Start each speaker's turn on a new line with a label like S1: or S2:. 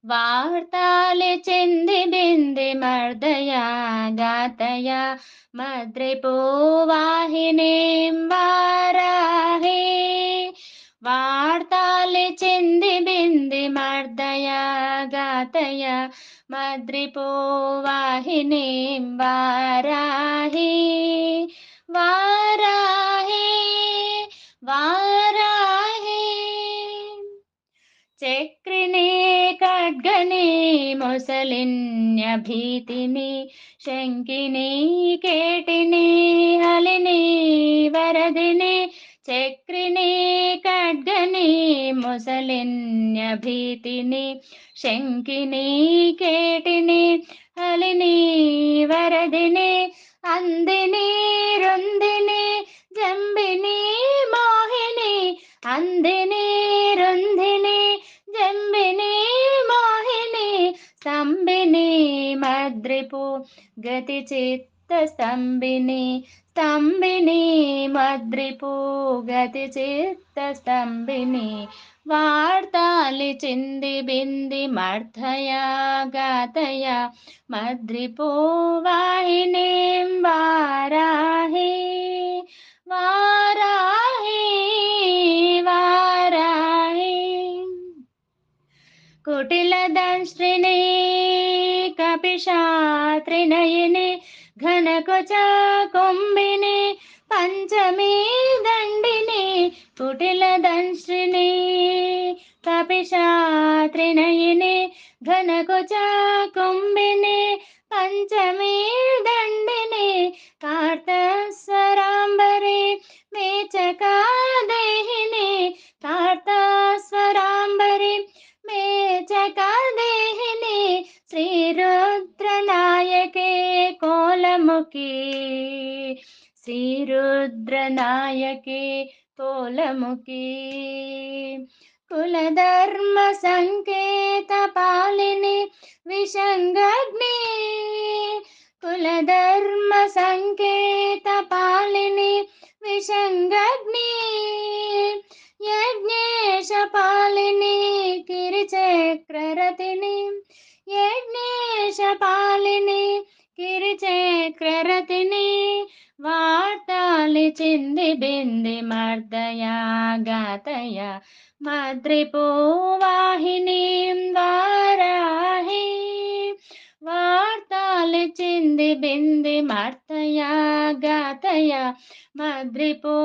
S1: वार्ताले चिन्धि बिन्दि मर्दया गातया मद्रिपो वाहिनीं वाराहे। वार्ताले चिन्धि बिन्दि मर्दया गातया मद्रिपो वाहिनीं वाराहे। वाराहे वाराहे। चक्रिणे खड्गने मुसलिन्यभीतिनि शङ्किनी केटिनि हलिनी वरदिनि। चक्रिणे खड्गने मुसलिन्यभीतिनि शङ्किनी केटिनि हलिनी वरदिनि। अंदिनि रुन्दिनि जम्बिनी मोहिनी। अंदिनि रुन्दिनि जम्बिनी मोहिनी। स्तम्भिनी मद्रिपु गतिचित्तस्तम्भिनी। स्तम्भिनी मद्रिपु गतिचित्तस्तम्भिनी। वार्तालि चिन्धि बिन्दि मर्दया गातया मद्रिपो वाहिनीं वाराहे। वाराहे वाराहे। कुटिलदंष्ट्रिणे कपिशात्रिनयिने घनकुचकुम्भिने पञ्चमी दण्डिने। कुटिलदंष्ट्रिणे कपिशात्रिनयिने घनकुचकुम्भिने पञ्चमी दण्डिने। कार्तस्वराम्बरे मेचकादेहिने। कार्तस्वराम्बरे मेचकादेहिने। श्रीरुद्रनायके कोलमुखी। श्रीरुद्रनायके कोलमुखी। कुलधर्म संकेत पालिनी विषङ्गग्नि। कुलधर्म संकेत पालिनी विषङ्गग्नि। यज्ञेश पालिनी गिरिचक्ररतिनी। यज्ञेश पालिनी गिरिचक्ररतिनी। वार्तालि चिन्धि बिन्दि मर्दया गातया मद्रिपो वाहिनीं वाराहे। वार्तालि चिन्धि बिन्दि मर्दया गातया मद्रिपो